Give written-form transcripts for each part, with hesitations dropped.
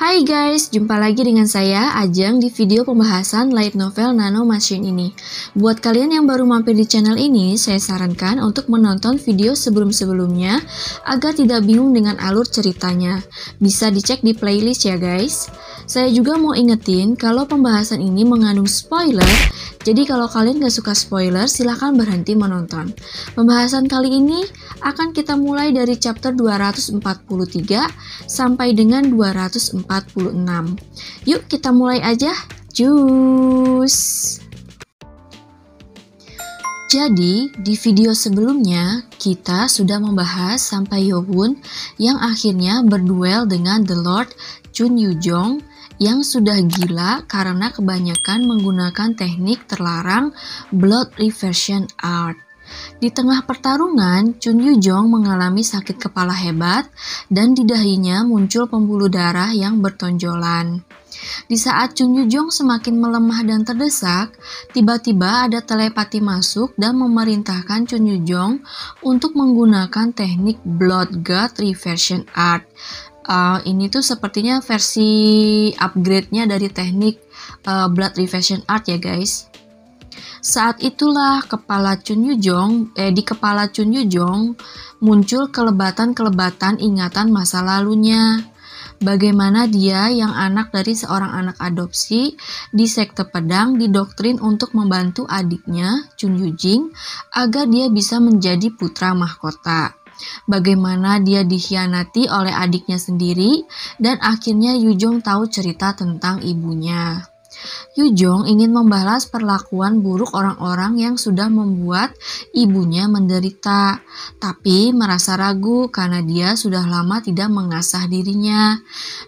Hai guys, jumpa lagi dengan saya Ajeng di video pembahasan light novel Nano Machine ini. Buat kalian yang baru mampir di channel ini, saya sarankan untuk menonton video sebelum-sebelumnya agar tidak bingung dengan alur ceritanya. Bisa dicek di playlist ya guys. Saya juga mau ingetin kalau pembahasan ini mengandung spoiler, jadi kalau kalian gak suka spoiler silahkan berhenti menonton. Pembahasan kali ini akan kita mulai dari chapter 243 sampai dengan 246. Yuk kita mulai aja, cus! Jadi, di video sebelumnya, kita sudah membahas sampai Yohun yang akhirnya berduel dengan The Lord Chun Yu-jong yang sudah gila karena kebanyakan menggunakan teknik terlarang blood reversion art. Di tengah pertarungan, Chun Yu-jong mengalami sakit kepala hebat dan di dahinya muncul pembuluh darah yang bertonjolan. Di saat Chun Yu-jong semakin melemah dan terdesak, tiba-tiba ada telepati masuk dan memerintahkan Chun Yu-jong untuk menggunakan teknik blood god reversion art. Ini tuh sepertinya versi upgrade-nya dari teknik blood reversion art ya guys. Saat itulah di kepala Chun Yu-jong muncul kelebatan-kelebatan ingatan masa lalunya. Bagaimana dia yang anak dari seorang anak adopsi di sekte pedang didoktrin untuk membantu adiknya Chun Yu-jing agar dia bisa menjadi putra mahkota. Bagaimana dia dikhianati oleh adiknya sendiri dan akhirnya Yu-jong tahu cerita tentang ibunya. Yu-jong ingin membalas perlakuan buruk orang-orang yang sudah membuat ibunya menderita, tapi merasa ragu karena dia sudah lama tidak mengasah dirinya.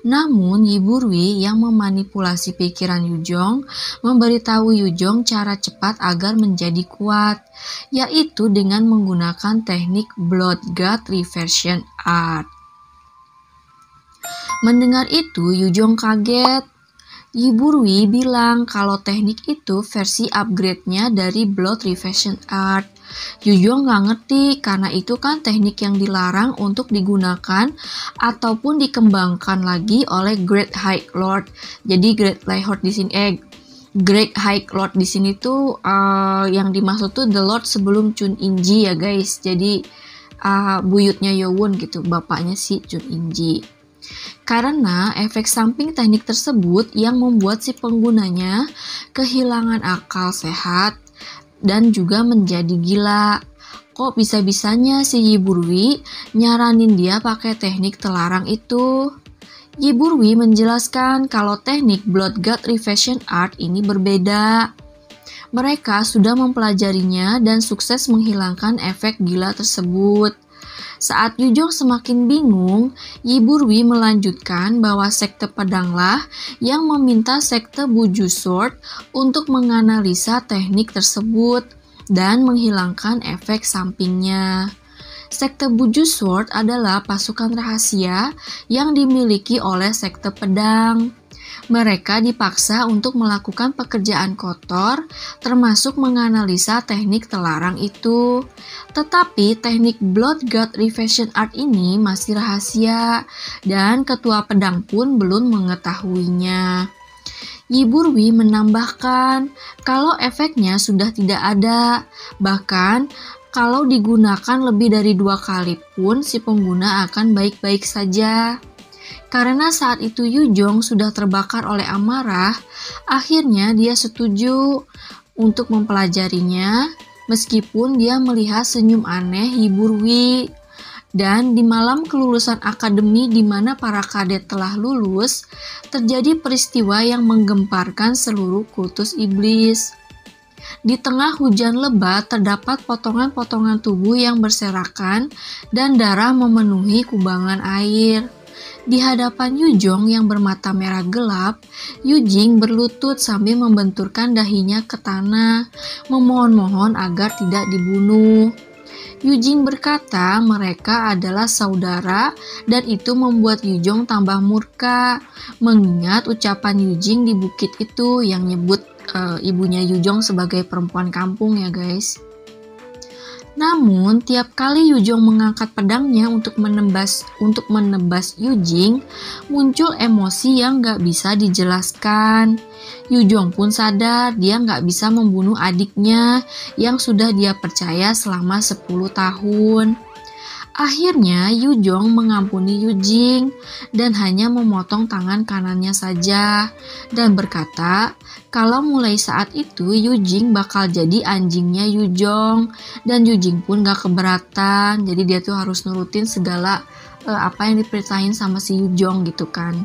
Namun, Yi Burwi yang memanipulasi pikiran Yu-jong memberitahu Yu-jong cara cepat agar menjadi kuat, yaitu dengan menggunakan teknik Blood God Reversion Art. Mendengar itu, Yu-jong kaget. Yi Burwi bilang kalau teknik itu versi upgrade-nya dari Blood Reversion Art. Yu-jong gak ngerti karena itu kan teknik yang dilarang untuk digunakan ataupun dikembangkan lagi oleh Great High Lord. Jadi Great High Lord di sini tuh yang dimaksud tuh The Lord sebelum Chun In-ji ya guys. Jadi buyutnya Yohun gitu, bapaknya si Chun In-ji. Karena efek samping teknik tersebut yang membuat si penggunanya kehilangan akal sehat dan juga menjadi gila. Kok bisa-bisanya si Yi Burwi nyaranin dia pakai teknik terlarang itu? Yi Burwi menjelaskan kalau teknik Blood God Reversion Art ini berbeda. Mereka sudah mempelajarinya dan sukses menghilangkan efek gila tersebut. Saat Yu-jong semakin bingung, Yi Burwi melanjutkan bahwa sekte pedanglah yang meminta sekte Buju Sword untuk menganalisa teknik tersebut dan menghilangkan efek sampingnya. Sekte Buju Sword adalah pasukan rahasia yang dimiliki oleh sekte pedang. Mereka dipaksa untuk melakukan pekerjaan kotor, termasuk menganalisa teknik terlarang itu. Tetapi teknik Blood God Reversion Art ini masih rahasia, dan ketua pedang pun belum mengetahuinya. Yi Burwi menambahkan kalau efeknya sudah tidak ada, bahkan kalau digunakan lebih dari 2 kali pun si pengguna akan baik-baik saja. Karena saat itu Yu-jong sudah terbakar oleh amarah, akhirnya dia setuju untuk mempelajarinya meskipun dia melihat senyum aneh Yi Burwi. Dan di malam kelulusan akademi di mana para kadet telah lulus, terjadi peristiwa yang menggemparkan seluruh kultus iblis. Di tengah hujan lebat terdapat potongan-potongan tubuh yang berserakan dan darah memenuhi kubangan air. Di hadapan Yu-jong yang bermata merah gelap, Yu-jing berlutut sambil membenturkan dahinya ke tanah, memohon-mohon agar tidak dibunuh. Yu-jing berkata mereka adalah saudara dan itu membuat Yu-jong tambah murka, mengingat ucapan Yu-jing di bukit itu yang nyebut ibunya Yu-jong sebagai perempuan kampung ya guys. Namun, tiap kali Yujong mengangkat pedangnya untuk menebas Yujing, muncul emosi yang gak bisa dijelaskan. Yujong pun sadar dia gak bisa membunuh adiknya yang sudah dia percaya selama 10 tahun. Akhirnya Yujong mengampuni Yujing dan hanya memotong tangan kanannya saja dan berkata kalau mulai saat itu Yujing bakal jadi anjingnya Yujong dan Yujing pun gak keberatan, jadi dia tuh harus nurutin segala apa yang diperitain sama si Yujong gitu kan.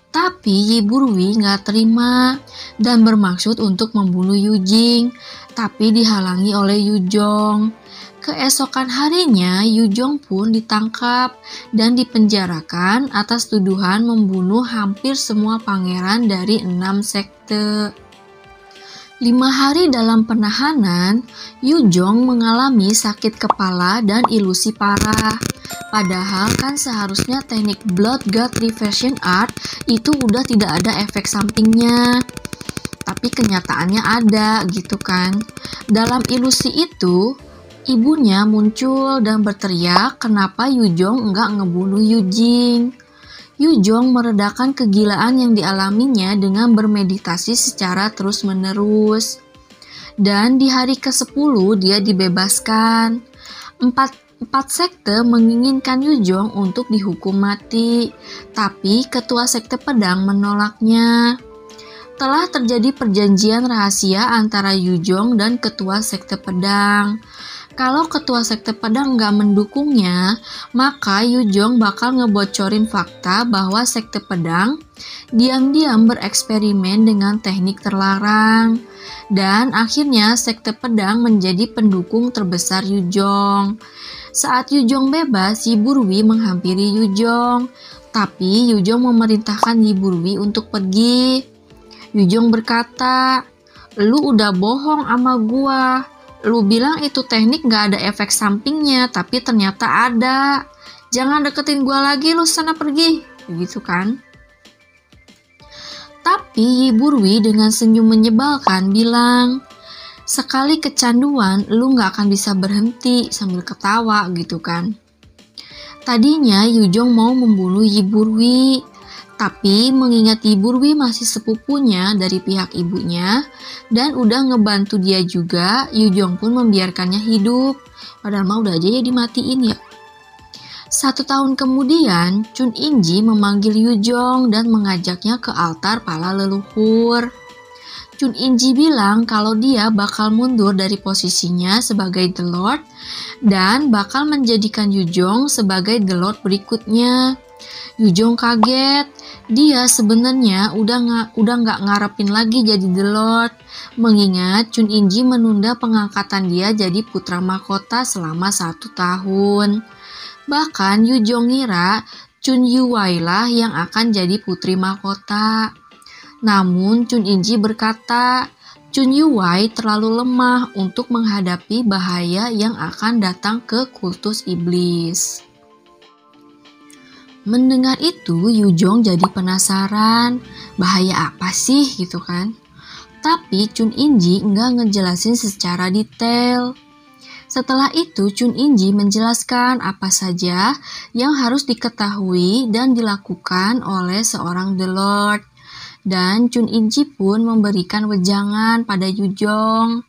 Tapi Yi Burui gak terima dan bermaksud untuk membunuh Yujing, tapi dihalangi oleh Yujong. Keesokan harinya, Yujong pun ditangkap dan dipenjarakan atas tuduhan membunuh hampir semua pangeran dari 6 sekte. 5 hari dalam penahanan, Yujong mengalami sakit kepala dan ilusi parah. Padahal kan seharusnya teknik Blood God Reversion Art itu udah tidak ada efek sampingnya. Tapi kenyataannya ada gitu kan. Dalam ilusi itu, ibunya muncul dan berteriak kenapa Yujong enggak ngebunuh Yujing. Yujong meredakan kegilaan yang dialaminya dengan bermeditasi secara terus-menerus. Dan di hari ke-10 dia dibebaskan. Empat sekte menginginkan Yujong untuk dihukum mati, tapi ketua sekte pedang menolaknya. Telah terjadi perjanjian rahasia antara Yujong dan ketua sekte pedang. Kalau ketua sekte pedang nggak mendukungnya, maka Yujong bakal ngebocorin fakta bahwa sekte pedang diam-diam bereksperimen dengan teknik terlarang. Dan akhirnya sekte pedang menjadi pendukung terbesar Yujong. Saat Yujong bebas, Yi Burui menghampiri Yujong. Tapi Yujong memerintahkan Yi Burui untuk pergi. Yujong berkata, "Lu udah bohong sama gua. Lu bilang itu teknik gak ada efek sampingnya, tapi ternyata ada. Jangan deketin gua lagi, lu sana pergi." Begitu kan? Tapi Yi Burui dengan senyum menyebalkan bilang, "Sekali kecanduan, lu gak akan bisa berhenti," sambil ketawa gitu kan. Tadinya Yujong mau membunuh Yi Burui, tapi mengingat Yi Burui masih sepupunya dari pihak ibunya dan udah ngebantu dia juga, Yujong pun membiarkannya hidup. Padahal mah udah aja ya dimatiin ya. 1 tahun kemudian, Chun Inji memanggil Yujong dan mengajaknya ke altar para leluhur. Chun Inji bilang kalau dia bakal mundur dari posisinya sebagai The Lord dan bakal menjadikan Yujong sebagai The Lord berikutnya. Yujong kaget. Dia sebenarnya udah nggak ngarepin lagi jadi The Lord, mengingat Chun Inji menunda pengangkatan dia jadi putra mahkota selama 1 tahun. Bahkan Yujong ngira Chun Yuwai lah yang akan jadi putri mahkota. Namun Chun Inji berkata, Chun Yuwai terlalu lemah untuk menghadapi bahaya yang akan datang ke kultus iblis. Mendengar itu, Yujong jadi penasaran, bahaya apa sih gitu kan. Tapi Chun Inji nggak ngejelasin secara detail. Setelah itu, Chun Inji menjelaskan apa saja yang harus diketahui dan dilakukan oleh seorang The Lord. Dan Chun Inji pun memberikan wejangan pada Yujong.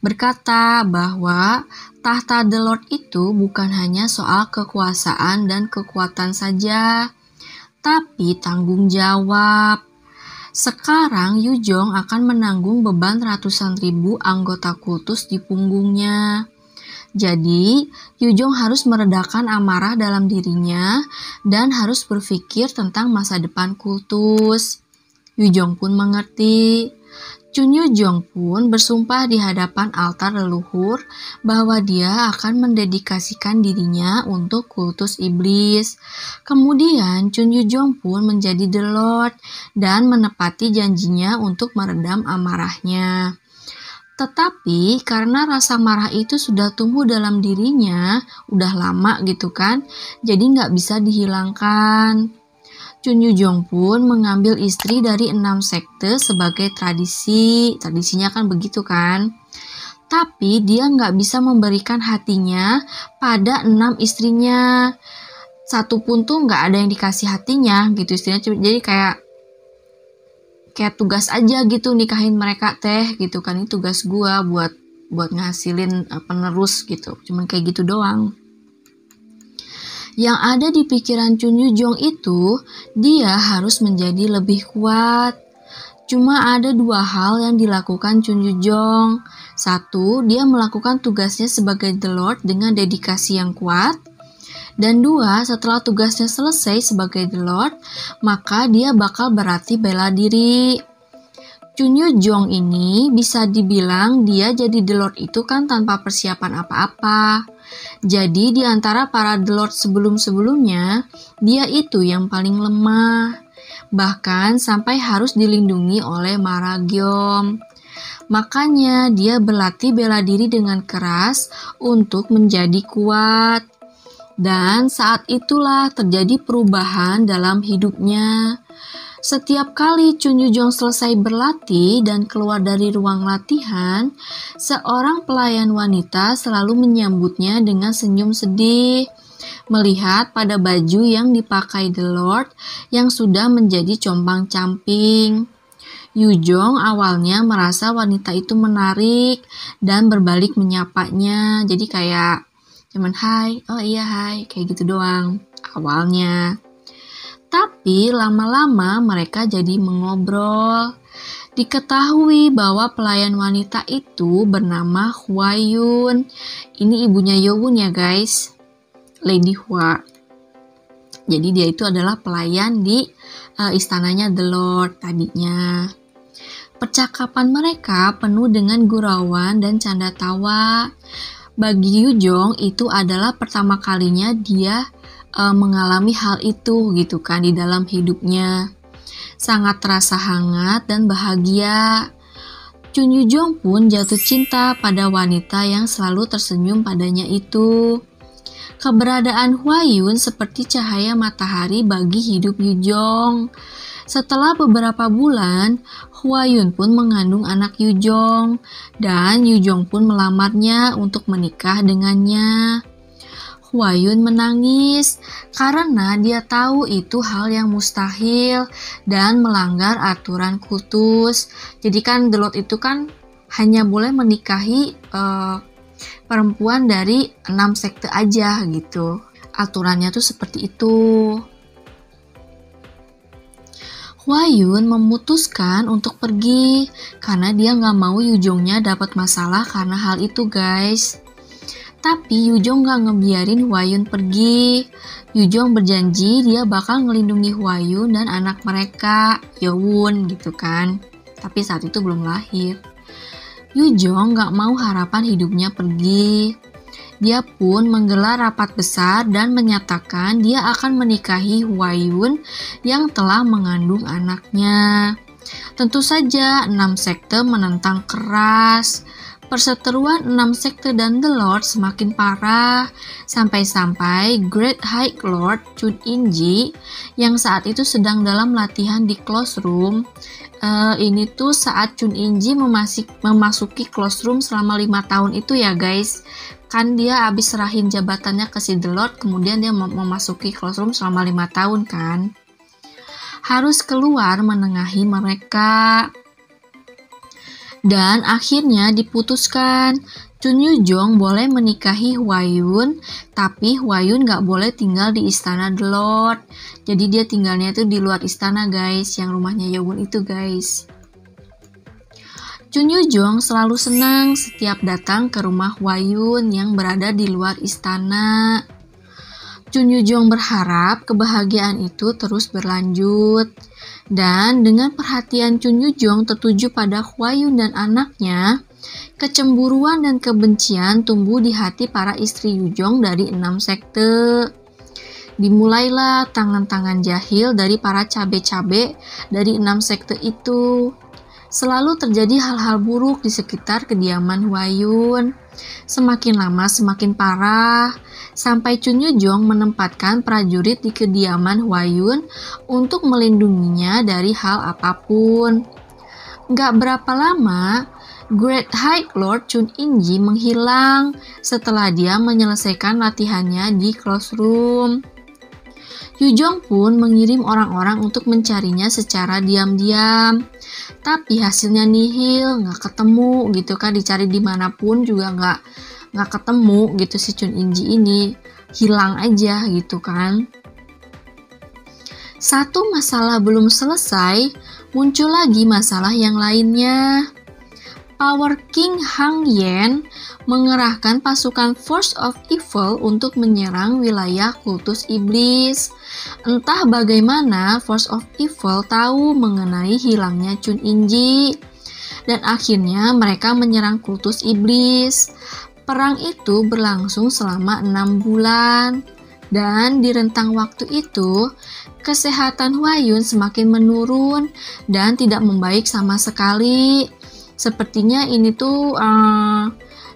Berkata bahwa tahta The Lord itu bukan hanya soal kekuasaan dan kekuatan saja, tapi tanggung jawab. Sekarang Yujong akan menanggung beban ratusan ribu anggota kultus di punggungnya. Jadi, Yujong harus meredakan amarah dalam dirinya dan harus berpikir tentang masa depan kultus. Yujong pun mengerti. Chun Yujong pun bersumpah di hadapan altar leluhur bahwa dia akan mendedikasikan dirinya untuk kultus iblis. Kemudian Chun Yujong pun menjadi The Lord dan menepati janjinya untuk meredam amarahnya. Tetapi karena rasa marah itu sudah tumbuh dalam dirinya, udah lama gitu kan, jadi nggak bisa dihilangkan. Chun Yujong pun mengambil istri dari 6 sekte sebagai tradisi. Tradisinya kan begitu kan. Tapi dia nggak bisa memberikan hatinya pada 6 istrinya. Satu pun tuh nggak ada yang dikasih hatinya gitu istrinya. Jadi kayak tugas aja gitu nikahin mereka teh gitu kan. Ini tugas gua buat ngasilin penerus gitu. Cuman kayak gitu doang. Yang ada di pikiran Chun Yu-jong itu, dia harus menjadi lebih kuat. Cuma ada 2 hal yang dilakukan Chun Yu-jong. 1, dia melakukan tugasnya sebagai The Lord dengan dedikasi yang kuat. Dan 2, setelah tugasnya selesai sebagai The Lord, maka dia bakal berlatih bela diri. Chun Yu-jong ini bisa dibilang dia jadi The Lord itu kan tanpa persiapan apa-apa. Jadi di antara para The Lord sebelum-sebelumnya, dia itu yang paling lemah. Bahkan sampai harus dilindungi oleh Maragyom. Makanya dia berlatih bela diri dengan keras untuk menjadi kuat. Dan saat itulah terjadi perubahan dalam hidupnya. Setiap kali Chun Yu-jong selesai berlatih dan keluar dari ruang latihan, seorang pelayan wanita selalu menyambutnya dengan senyum sedih. Melihat pada baju yang dipakai The Lord yang sudah menjadi compang-camping. Yu-jong awalnya merasa wanita itu menarik dan berbalik menyapanya. Jadi kayak cuman hai, oh iya hai, kayak gitu doang awalnya. Tapi lama-lama mereka jadi mengobrol. Diketahui bahwa pelayan wanita itu bernama Hwa Yun. Ini ibunya Yowon ya guys, Lady Hwa. Jadi dia itu adalah pelayan di istananya The Lord tadinya. Percakapan mereka penuh dengan gurauan dan canda tawa. Bagi Yu-jong itu adalah pertama kalinya dia mengalami hal itu gitu kan di dalam hidupnya. Sangat terasa hangat dan bahagia. Chun Yu-jong pun jatuh cinta pada wanita yang selalu tersenyum padanya itu. Keberadaan Hwa Yun seperti cahaya matahari bagi hidup Yu-jong. Setelah beberapa bulan, Hwa Yun pun mengandung anak Yu-jong dan Yu-jong pun melamarnya untuk menikah dengannya. Hwa Yun menangis karena dia tahu itu hal yang mustahil dan melanggar aturan kultus. Jadi kan The Lord itu kan hanya boleh menikahi perempuan dari 6 sekte aja gitu. Aturannya tuh seperti itu. Hwa Yun memutuskan untuk pergi karena dia nggak mau Yu-jongnya dapat masalah karena hal itu guys. Tapi Yu-jong nggak ngebiarin Hwa Yun pergi. Yu-jong berjanji dia bakal ngelindungi Hwa Yun dan anak mereka, Yowon gitu kan. Tapi saat itu belum lahir. Yu-jong nggak mau harapan hidupnya pergi. Dia pun menggelar rapat besar dan menyatakan dia akan menikahi Hwa Yun yang telah mengandung anaknya. Tentu saja 6 sekte menentang keras. Perseteruan 6 sekte dan The Lord semakin parah, sampai-sampai Great High Lord Chun In-ji yang saat itu sedang dalam latihan di close room. Ini tuh saat Chun In-ji memasuki close room selama 5 tahun itu ya guys. Kan dia habis serahin jabatannya ke si The Lord, kemudian dia memasuki close room selama 5 tahun kan. Harus keluar menengahi mereka. Dan akhirnya diputuskan Chun Yu-jong boleh menikahi Hwa Yun, tapi Hwa Yun gak boleh tinggal di istana The Lord. Jadi dia tinggalnya itu di luar istana guys, yang rumahnya Yowon itu guys. Chun Yu-jong selalu senang setiap datang ke rumah Hwa Yun yang berada di luar istana. Chun Yu-jong berharap kebahagiaan itu terus berlanjut. Dan dengan perhatian Chun Yu-jong tertuju pada Hwa Yun dan anaknya, kecemburuan dan kebencian tumbuh di hati para istri Yu-jong dari 6 sekte. Dimulailah tangan-tangan jahil dari para cabe-cabe dari 6 sekte itu. Selalu terjadi hal-hal buruk di sekitar kediaman Hwa Yun. Semakin lama semakin parah, sampai Chun Yu-jong menempatkan prajurit di kediaman Hwa Yun untuk melindunginya dari hal apapun. Gak berapa lama, Great High Lord Chun In-ji menghilang setelah dia menyelesaikan latihannya di classroom. Yujong pun mengirim orang-orang untuk mencarinya secara diam-diam. Tapi hasilnya nihil, nggak ketemu gitu kan, dicari dimanapun juga nggak ketemu gitu si Chun In-ji ini, hilang aja gitu kan. Satu masalah belum selesai, muncul lagi masalah yang lainnya. Power King Hang Yen mengerahkan pasukan Force of Evil untuk menyerang wilayah kultus iblis. Entah bagaimana Force of Evil tahu mengenai hilangnya Chun In-ji, dan akhirnya mereka menyerang kultus iblis. Perang itu berlangsung selama 6 bulan, dan di rentang waktu itu, kesehatan Hwa-yun semakin menurun dan tidak membaik sama sekali. Sepertinya ini tuh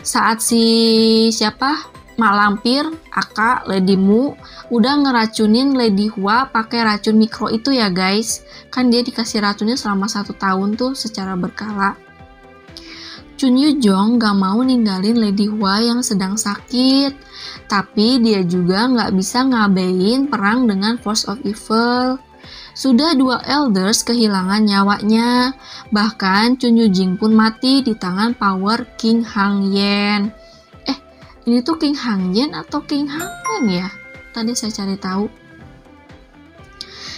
saat Mak Lampir, Aka, Lady Mu udah ngeracunin Lady Hwa pakai racun mikro itu ya guys. Kan dia dikasih racunnya selama 1 tahun tuh secara berkala. Chun Yu-jong gak mau ninggalin Lady Hwa yang sedang sakit, tapi dia juga gak bisa ngabein perang dengan Force of Evil. Sudah 2 elders kehilangan nyawanya, bahkan Chun Yu-jing pun mati di tangan Power King Hang Yen. Ini tuh King Hang Yen atau King Hang Yen ya? Tadi saya cari tahu.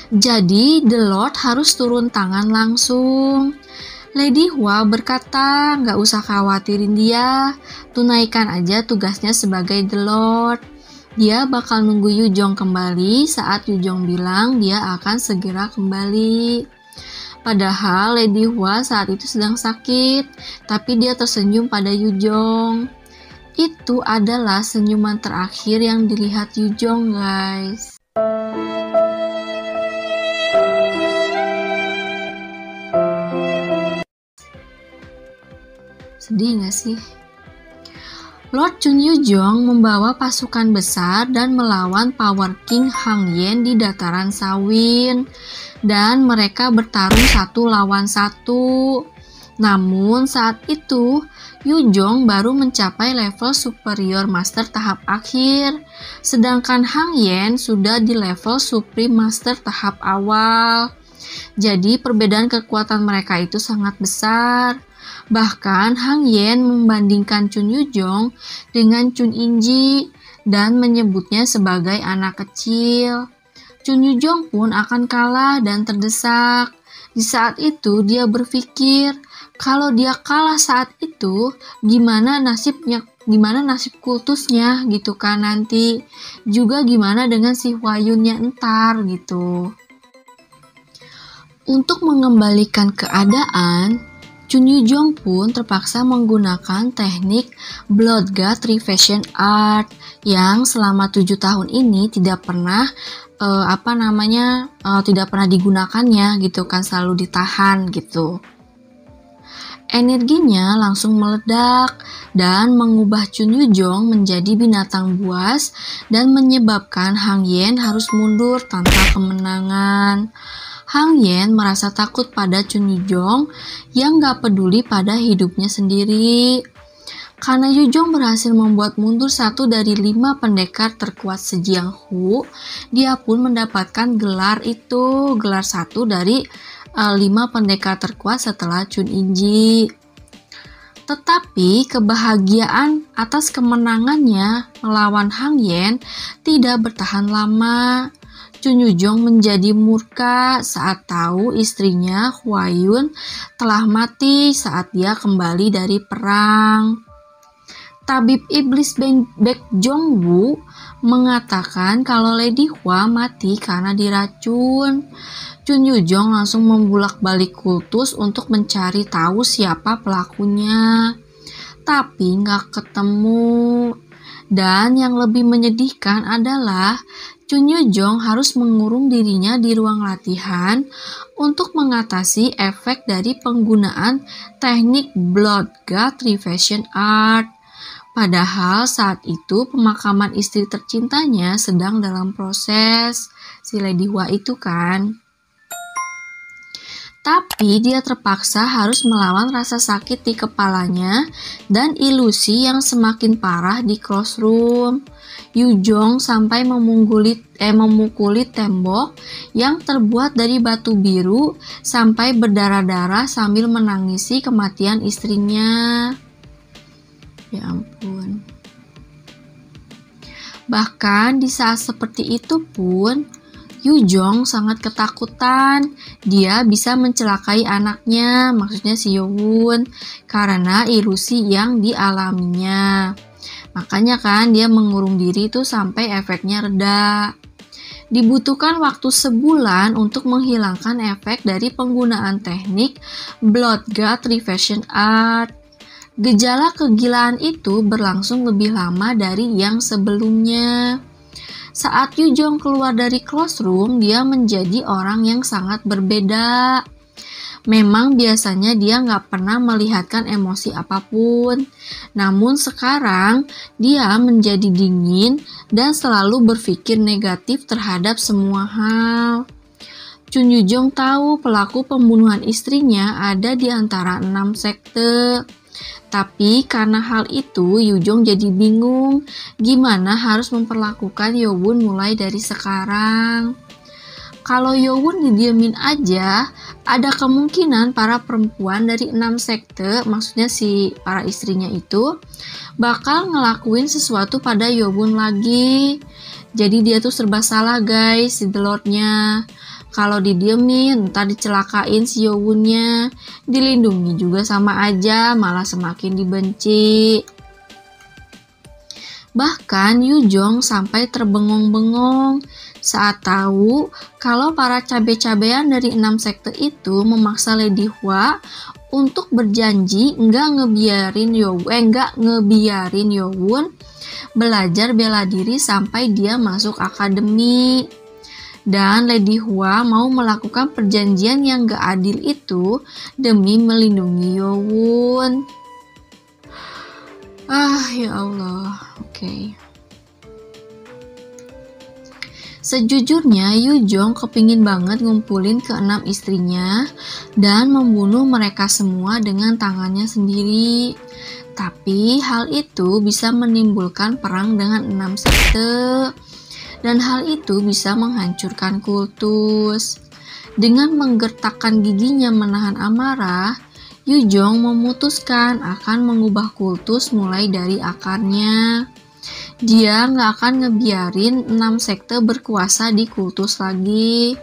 Jadi The Lord harus turun tangan langsung. Lady Hwa berkata, gak usah khawatirin dia, tunaikan aja tugasnya sebagai The Lord. Dia bakal nunggu Yujong kembali saat Yujong bilang dia akan segera kembali. Padahal Lady Hwa saat itu sedang sakit, tapi dia tersenyum pada Yujong. Itu adalah senyuman terakhir yang dilihat Yujong, guys. Sedih gak sih? Lord Chun Yu-jong membawa pasukan besar dan melawan Power King Hang Yen di dataran Sawin, dan mereka bertarung 1 lawan 1. Namun saat itu Yu-jong baru mencapai level Superior Master tahap akhir, sedangkan Hang Yen sudah di level Supreme Master tahap awal. Jadi perbedaan kekuatan mereka itu sangat besar. Bahkan Hang Yen membandingkan Chun Yu-jong dengan Chun In-ji dan menyebutnya sebagai anak kecil. Chun Yu-jong pun akan kalah dan terdesak. Di saat itu dia berpikir, kalau dia kalah saat itu, gimana nasib kultusnya gitu kan nanti. Juga gimana dengan si Hwa-yunnya entar gitu. Untuk mengembalikan keadaan, Chun Yu-jong pun terpaksa menggunakan teknik Blood God Revision Art yang selama 7 tahun ini tidak pernah digunakannya gitu kan, selalu ditahan gitu. Energinya langsung meledak dan mengubah Chun Yu-jong menjadi binatang buas dan menyebabkan Hang Yen harus mundur tanpa kemenangan. Hang Yen merasa takut pada Chun Yu-jong yang gak peduli pada hidupnya sendiri. Karena Yu-jong berhasil membuat mundur 1 dari 5 pendekar terkuat Sejiang-hu, dia pun mendapatkan gelar 1 dari 5 pendekar terkuat setelah Chun In-ji. Tetapi kebahagiaan atas kemenangannya melawan Hang Yen tidak bertahan lama. Chun Yu-jong menjadi murka saat tahu istrinya Hwa-yun telah mati saat dia kembali dari perang. Tabib iblis Baek Jong-woo mengatakan kalau Lady Hwa mati karena diracun. Chun Yu-jong langsung membulak-balik kultus untuk mencari tahu siapa pelakunya. Tapi nggak ketemu. Dan yang lebih menyedihkan adalah Chun Yu-jong harus mengurung dirinya di ruang latihan untuk mengatasi efek dari penggunaan teknik Blood God Revision Art. Padahal saat itu pemakaman istri tercintanya sedang dalam proses, si Lady Hwa itu kan. Tapi dia terpaksa harus melawan rasa sakit di kepalanya dan ilusi yang semakin parah di classroom. Yujong sampai memukuli tembok yang terbuat dari batu biru sampai berdarah-darah sambil menangisi kematian istrinya. Ya ampun. Bahkan di saat seperti itu pun, Yujong sangat ketakutan dia bisa mencelakai anaknya, maksudnya si Yowon, karena ilusi yang dialaminya. Makanya kan dia mengurung diri tuh sampai efeknya reda. Dibutuhkan waktu sebulan untuk menghilangkan efek dari penggunaan teknik Blood God Reversion Art. Gejala kegilaan itu berlangsung lebih lama dari yang sebelumnya. Saat Yujong keluar dari classroom, dia menjadi orang yang sangat berbeda. Memang biasanya dia nggak pernah melihatkan emosi apapun. Namun sekarang, dia menjadi dingin dan selalu berpikir negatif terhadap semua hal. Chun Yujong tahu pelaku pembunuhan istrinya ada di antara 6 sekte. Tapi karena hal itu, Yujong jadi bingung gimana harus memperlakukan Yowon mulai dari sekarang. Kalau Yowon didiemin aja, ada kemungkinan para perempuan dari 6 sekte, maksudnya si para istrinya itu, bakal ngelakuin sesuatu pada Yowon lagi. Jadi dia tuh serba salah guys, si The Lord-nya. Kalau didiemin, ntar dicelakain si Yowonnya. Dilindungi juga sama aja, malah semakin dibenci. Bahkan Yujong sampai terbengong-bengong saat tahu kalau para cabe-cabean dari 6 sekte itu memaksa Lady Hua untuk berjanji nggak ngebiarin Yowon belajar bela diri sampai dia masuk akademi. Dan Lady Hua mau melakukan perjanjian yang gak adil itu demi melindungi Yowon. Ya Allah, oke. Sejujurnya Yujong kepingin banget ngumpulin ke-6 istrinya dan membunuh mereka semua dengan tangannya sendiri. Tapi hal itu bisa menimbulkan perang dengan 6 sekte. Dan hal itu bisa menghancurkan kultus. Dengan menggertakkan giginya menahan amarah, Yujong memutuskan akan mengubah kultus mulai dari akarnya. Dia nggak akan ngebiarin 6 sekte berkuasa di kultus lagi.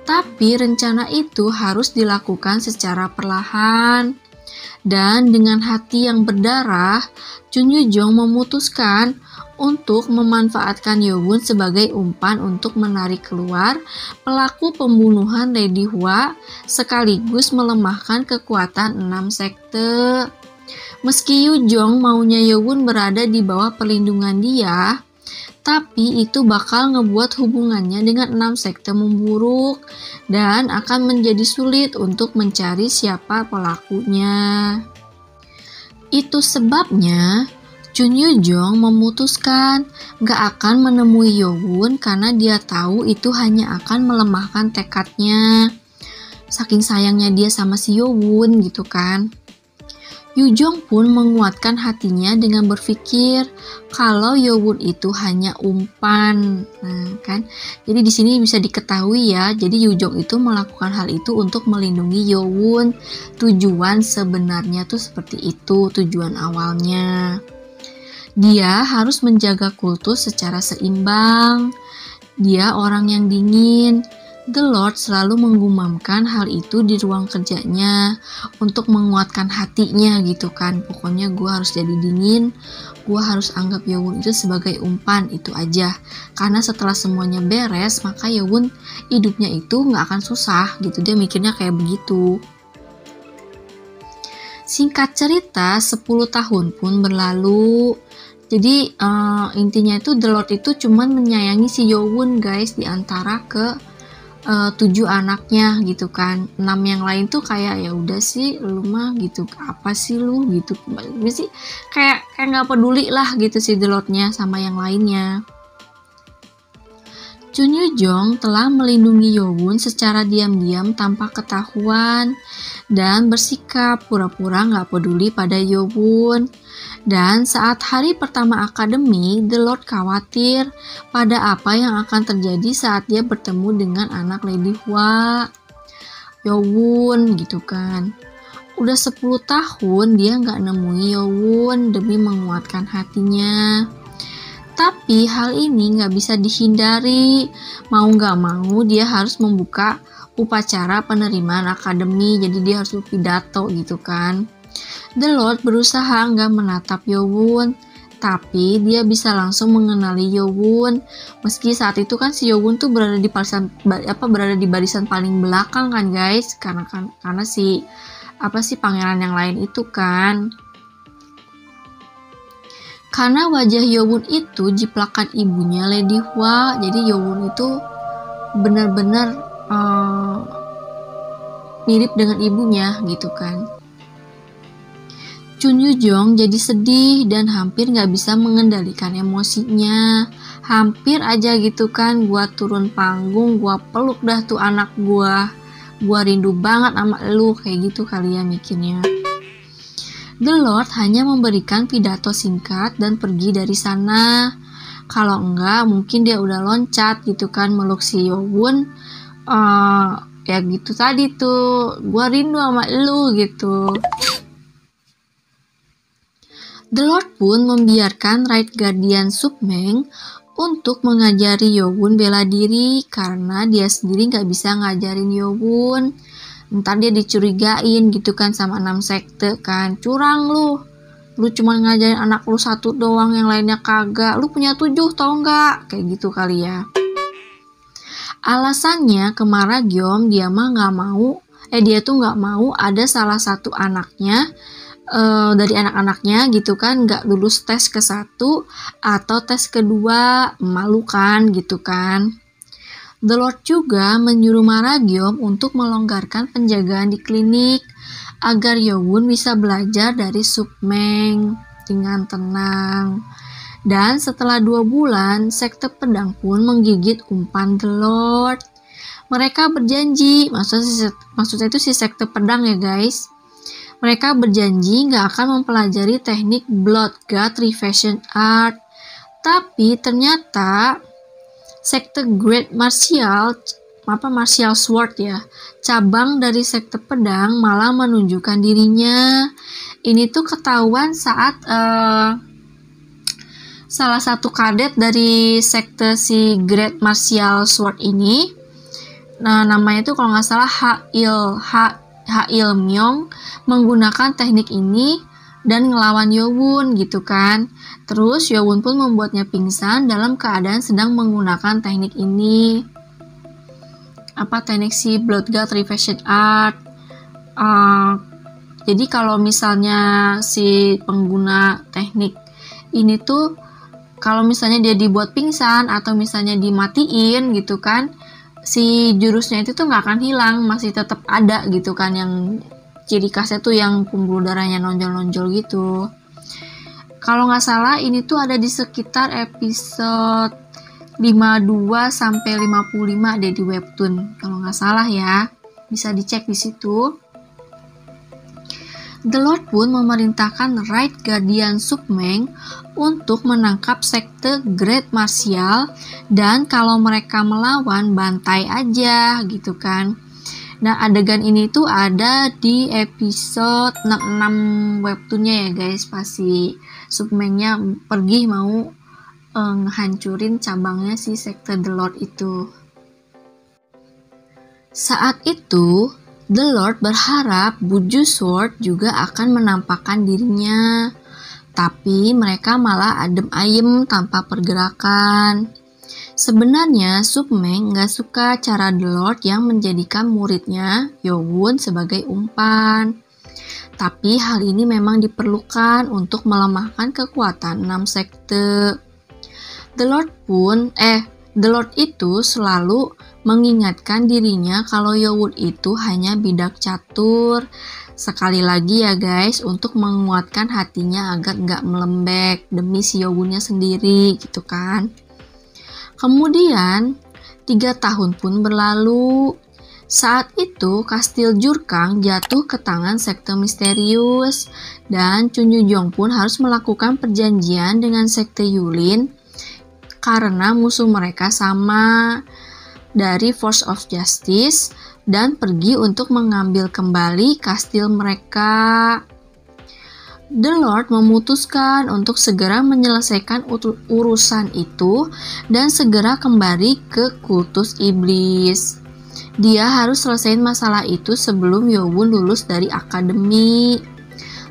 Tapi rencana itu harus dilakukan secara perlahan. Dan dengan hati yang berdarah, Chun Yujong memutuskan untuk memanfaatkan Yowon sebagai umpan untuk menarik keluar pelaku pembunuhan Lady Hua sekaligus melemahkan kekuatan 6 sekte. Meski Yujong maunya Yowon berada di bawah perlindungan dia, tapi itu bakal ngebuat hubungannya dengan 6 sekte memburuk dan akan menjadi sulit untuk mencari siapa pelakunya. Itu sebabnya Chun Yujong memutuskan gak akan menemui Yowon karena dia tahu itu hanya akan melemahkan tekadnya. Saking sayangnya dia sama si Yowon gitu kan. Yujong pun menguatkan hatinya dengan berpikir kalau Yowon itu hanya umpan. Nah, kan? Jadi di sini bisa diketahui ya, jadi Yujong itu melakukan hal itu untuk melindungi Yowon. Tujuan sebenarnya tuh seperti itu, tujuan awalnya. Dia harus menjaga kultus secara seimbang. Dia orang yang dingin. The Lord selalu menggumamkan hal itu di ruang kerjanya untuk menguatkan hatinya gitu kan. Pokoknya gue harus jadi dingin, gue harus anggap Yowon itu sebagai umpan, itu aja. Karena setelah semuanya beres, maka Yowon hidupnya itu gak akan susah gitu. Dia mikirnya kayak begitu. Singkat cerita, 10 tahun pun berlalu. Jadi intinya itu The Lord itu cuman menyayangi si Yowon guys di antara ke 7 anaknya gitu kan. 6 yang lain tuh kayak ya udah sih lu mah gitu, apa sih lu gitu. Sih kayak nggak peduli lah gitu si The Lord-nya sama yang lainnya. Chun Yu-jong telah melindungi Yo-won secara diam-diam tanpa ketahuan dan bersikap pura-pura nggak peduli pada Yo-won. Dan saat hari pertama akademi, The Lord khawatir pada apa yang akan terjadi saat dia bertemu dengan anak Lady Hwa, Yo-won gitu kan. Udah 10 tahun dia nggak nemui Yo-won demi menguatkan hatinya. Tapi hal ini nggak bisa dihindari. Mau nggak mau dia harus membuka upacara penerimaan akademi. Jadi dia harus pidato gitu kan. The Lord berusaha nggak menatap Yo-won. Tapi dia bisa langsung mengenali Yo-won. Meski saat itu kan si Yo-won tuh berada di barisan paling belakang kan guys. Karena si pangeran yang lain itu kan. Karena wajah Yo-won itu jiplakan ibunya Lady Hwa, jadi Yo-won itu benar-benar mirip dengan ibunya gitu kan. Chun Yu-jong jadi sedih dan hampir nggak bisa mengendalikan emosinya. Hampir aja gitu kan, gua turun panggung, gua peluk dah tuh anak gua rindu banget sama lu, kayak gitu kali ya mikirnya. The Lord hanya memberikan pidato singkat dan pergi dari sana. Kalau enggak, mungkin dia udah loncat gitu kan meluk si Yo-won. Ya gitu tadi tuh, gua rindu sama lu gitu. The Lord pun membiarkan Right Guardian Submeng untuk mengajari Yo-won bela diri karena dia sendiri nggak bisa ngajarin Yo-won. Ntar dia dicurigain gitu kan sama 6 sekte kan, curang lu cuma ngajarin anak lu 1 doang, yang lainnya kagak, lu punya 7 tau nggak, kayak gitu kali ya. Alasannya ke Maragyom dia tuh nggak mau ada salah satu anaknya dari anak-anaknya gitu kan nggak lulus tes ke-1 atau tes kedua, malu kan gitu kan. The Lord juga menyuruh Maragyom untuk melonggarkan penjagaan di klinik agar Yo-won bisa belajar dari Submeng dengan tenang. Dan setelah 2 bulan, sekte pedang pun menggigit umpan The Lord. Mereka berjanji, maksudnya itu si sekte pedang ya guys. Mereka berjanji nggak akan mempelajari teknik Blood God Revision Art. Tapi ternyata sekte Great Martial Sword ya, cabang dari sekte pedang malah menunjukkan dirinya. Ini tuh ketahuan saat salah satu kadet dari sekte si Great Martial Sword ini, nah namanya tuh kalau nggak salah Ha-il Myung, menggunakan teknik ini dan ngelawan Yo-won gitu kan. Terus Yo-won pun membuatnya pingsan dalam keadaan sedang menggunakan teknik ini. Teknik si Blood God Revision Art. Jadi kalau misalnya si pengguna teknik ini tuh, kalau misalnya dia dibuat pingsan atau misalnya dimatiin gitu kan, si jurusnya itu tuh nggak akan hilang, masih tetap ada gitu kan, yang ciri khasnya tuh yang pembuluh darahnya nonjol-nonjol gitu. Kalau nggak salah ini tuh ada di sekitar episode 52 sampai 55 deh di webtoon. Kalau nggak salah ya, bisa dicek di situ. The Lord pun memerintahkan Right Guardian Submeng untuk menangkap sekte Great Martial, dan kalau mereka melawan bantai aja gitu kan. Nah adegan ini tuh ada di episode 66 webtoonnya ya guys, pasti Submengnya pergi mau ngehancurin cabangnya si sekte The Lord itu. Saat itu The Lord berharap Buju Sword juga akan menampakkan dirinya, tapi mereka malah adem ayem tanpa pergerakan. Sebenarnya Submeng gak suka cara The Lord yang menjadikan muridnya Yo-won sebagai umpan. Tapi hal ini memang diperlukan untuk melemahkan kekuatan 6 sekte. The Lord itu selalu mengingatkan dirinya kalau Yo-won itu hanya bidak catur. Sekali lagi ya guys, untuk menguatkan hatinya agar gak melembek demi si Yo-wonnya sendiri gitu kan. Kemudian 3 tahun pun berlalu. Saat itu, Kastil Jurkang jatuh ke tangan sekte misterius, dan Chun Yu-jong pun harus melakukan perjanjian dengan sekte Yulin karena musuh mereka sama dari Force of Justice dan pergi untuk mengambil kembali kastil mereka. The Lord memutuskan untuk segera menyelesaikan urusan itu dan segera kembali ke kultus iblis. Dia harus selesaiin masalah itu sebelum Yowon lulus dari akademi.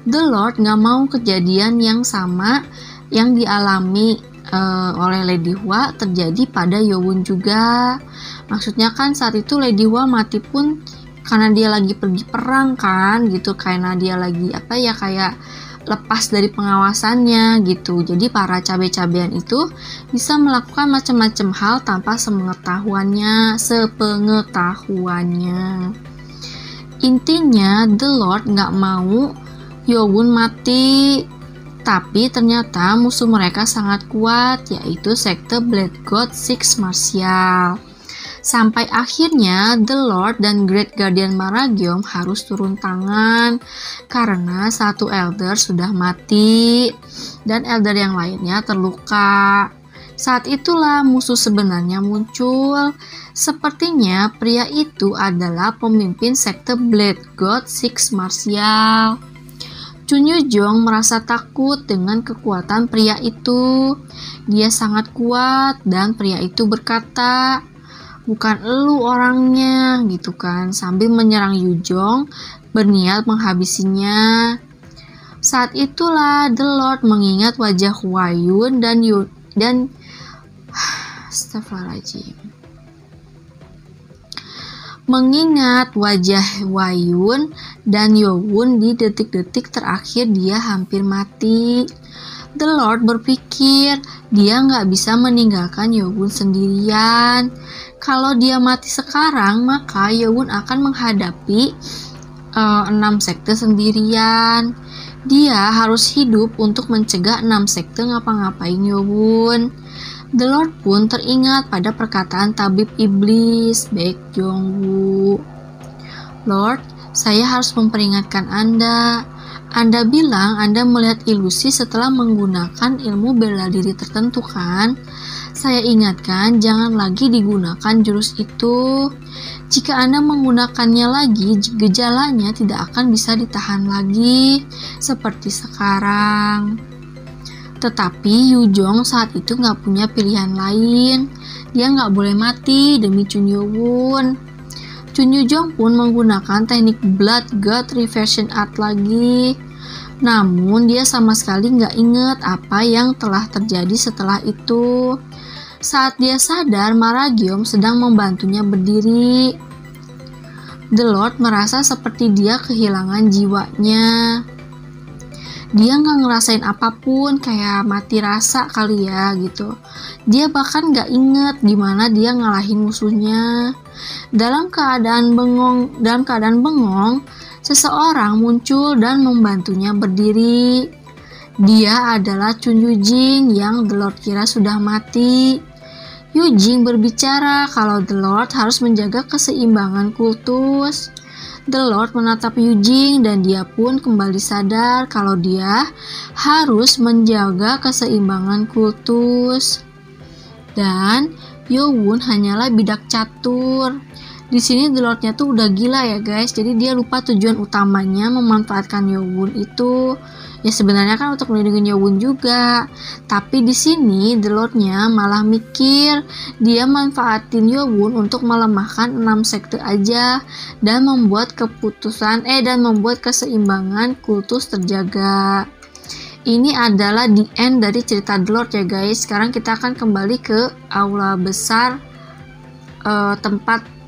The Lord gak mau kejadian yang sama yang dialami oleh Lady Hwa terjadi pada Yowon juga. Maksudnya kan saat itu Lady Hwa mati pun karena dia lagi pergi perang kan gitu, karena dia lagi kayak lepas dari pengawasannya gitu. Jadi para cabe-cabean itu bisa melakukan macam-macam hal tanpa sepengetahuannya. Intinya The Lord gak mau Yowon mati. Tapi ternyata musuh mereka sangat kuat, yaitu sekte Blood God Six Martial. Sampai akhirnya The Lord dan Great Guardian Maragium harus turun tangan karena satu elder sudah mati dan elder yang lainnya terluka. Saat itulah musuh sebenarnya muncul. Sepertinya pria itu adalah pemimpin sekte Blood God Six Martial. Chun Yu-jong merasa takut dengan kekuatan pria itu. Dia sangat kuat dan pria itu berkata, "Bukan elu orangnya," gitu kan, sambil menyerang Yu-jong berniat menghabisinya. Saat itulah The Lord mengingat wajah Hwa-yun dan Astagfirullahaladzim. Mengingat wajah Hwa-yun dan Yowon di detik-detik terakhir dia hampir mati. The Lord berpikir dia nggak bisa meninggalkan Yowon sendirian. Kalau dia mati sekarang, maka Yowon akan menghadapi 6 sekte sendirian. Dia harus hidup untuk mencegah 6 sekte ngapa-ngapain Yowon. The Lord pun teringat pada perkataan tabib iblis Baek Jong-woo. "Lord, saya harus memperingatkan Anda. Anda bilang Anda melihat ilusi setelah menggunakan ilmu bela diri tertentu kan? Saya ingatkan jangan lagi digunakan jurus itu. Jika Anda menggunakannya lagi, gejalanya tidak akan bisa ditahan lagi seperti sekarang." Tetapi Yu-jong saat itu nggak punya pilihan lain. Dia nggak boleh mati demi Chun Yo-won. Chun Yu-jong pun menggunakan teknik Blood God Reversion Art lagi. Namun dia sama sekali nggak inget apa yang telah terjadi setelah itu. Saat dia sadar, Maragium sedang membantunya berdiri. The Lord merasa seperti dia kehilangan jiwanya. Dia nggak ngerasain apapun, kayak mati rasa kali ya gitu. Dia bahkan nggak inget gimana dia ngalahin musuhnya. Dalam keadaan bengong, seseorang muncul dan membantunya berdiri. Dia adalah Chun Yu-jing yang The Lord kira sudah mati. Yu-jing berbicara kalau The Lord harus menjaga keseimbangan kultus. The Lord menatap Yu-jing dan dia pun kembali sadar kalau dia harus menjaga keseimbangan kultus. Dan Yowon hanyalah bidak catur. Di sini The Lord-nya tuh udah gila ya guys. Jadi dia lupa tujuan utamanya memanfaatkan Yowon itu. Ya sebenarnya kan untuk melindungi Yowon juga. Tapi di sini The Lord-nya malah mikir dia manfaatin Yowon untuk melemahkan 6 sekte aja dan membuat membuat keseimbangan kultus terjaga. Ini adalah the end dari cerita The Lord ya guys. Sekarang kita akan kembali ke aula besar tempat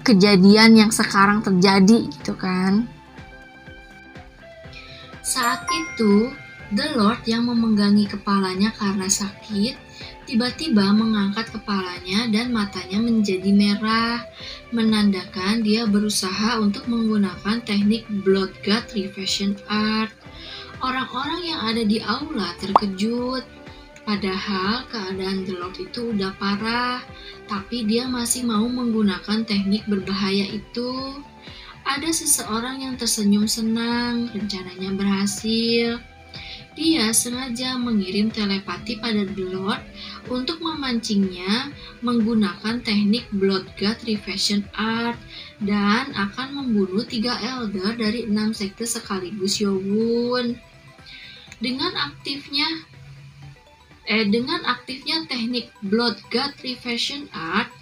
kejadian yang sekarang terjadi gitu kan. Saat itu, The Lord yang memenggangi kepalanya karena sakit, tiba-tiba mengangkat kepalanya dan matanya menjadi merah, menandakan dia berusaha untuk menggunakan teknik Blood God Reversion Art. Orang-orang yang ada di aula terkejut. Padahal keadaan The Lord itu udah parah, tapi dia masih mau menggunakan teknik berbahaya itu. Ada seseorang yang tersenyum senang, rencananya berhasil. Dia sengaja mengirim telepati pada The Lord untuk memancingnya menggunakan teknik Blood God Reversion Art dan akan membunuh 3 elder dari 6 sekte sekaligus Yowun. Dengan aktifnya teknik Blood God Reversion Art,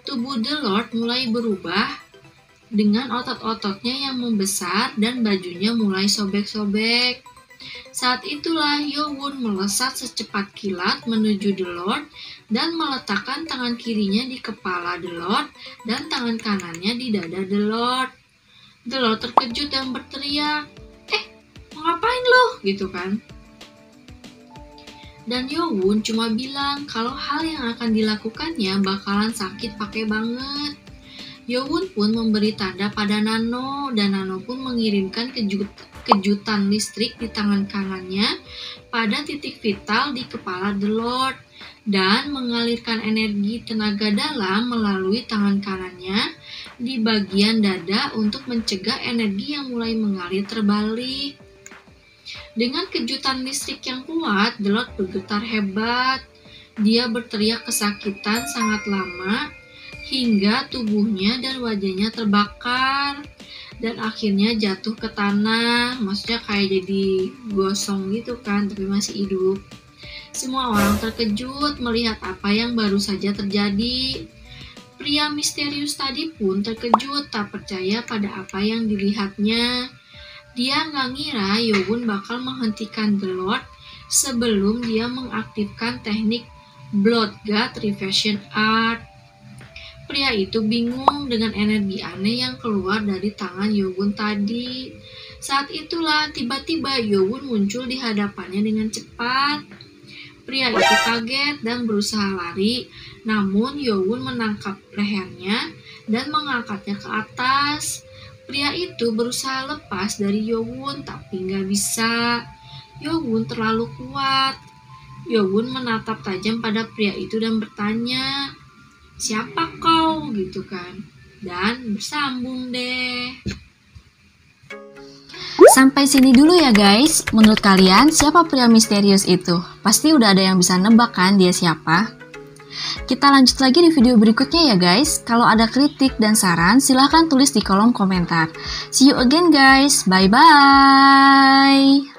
tubuh The Lord mulai berubah dengan otot-ototnya yang membesar dan bajunya mulai sobek-sobek. Saat itulah Yowun melesat secepat kilat menuju The Lord dan meletakkan tangan kirinya di kepala The Lord dan tangan kanannya di dada The Lord. The Lord terkejut dan berteriak, mau ngapain lo? Gitu kan. Dan Yowun cuma bilang kalau hal yang akan dilakukannya bakalan sakit pakai banget. Yowun pun memberi tanda pada Nano dan Nano pun mengirimkan kejutan listrik di tangan kanannya pada titik vital di kepala The Lord dan mengalirkan energi tenaga dalam melalui tangan kanannya di bagian dada untuk mencegah energi yang mulai mengalir terbalik. Dengan kejutan listrik yang kuat, The Lord bergetar hebat. Dia berteriak kesakitan sangat lama hingga tubuhnya dan wajahnya terbakar dan akhirnya jatuh ke tanah. Maksudnya kayak jadi gosong gitu kan, tapi masih hidup. Semua orang terkejut melihat apa yang baru saja terjadi. Pria misterius tadi pun terkejut, tak percaya pada apa yang dilihatnya. Dia nggak ngira Yowun bakal menghentikan The Lord sebelum dia mengaktifkan teknik Blood God Reversion Art. Pria itu bingung dengan energi aneh yang keluar dari tangan Yowun tadi. Saat itulah tiba-tiba Yowun muncul di hadapannya dengan cepat. Pria itu kaget dan berusaha lari, namun Yowun menangkap lehernya dan mengangkatnya ke atas. Pria itu berusaha lepas dari Yowun, tapi nggak bisa. Yowun terlalu kuat. Yowun menatap tajam pada pria itu dan bertanya, "Siapa kau?" gitu kan. Dan bersambung deh. Sampai sini dulu ya guys. Menurut kalian siapa pria misterius itu? Pasti udah ada yang bisa nebak kan dia siapa? Kita lanjut lagi di video berikutnya ya guys. Kalau ada kritik dan saran silahkan tulis di kolom komentar. See you again guys. Bye bye.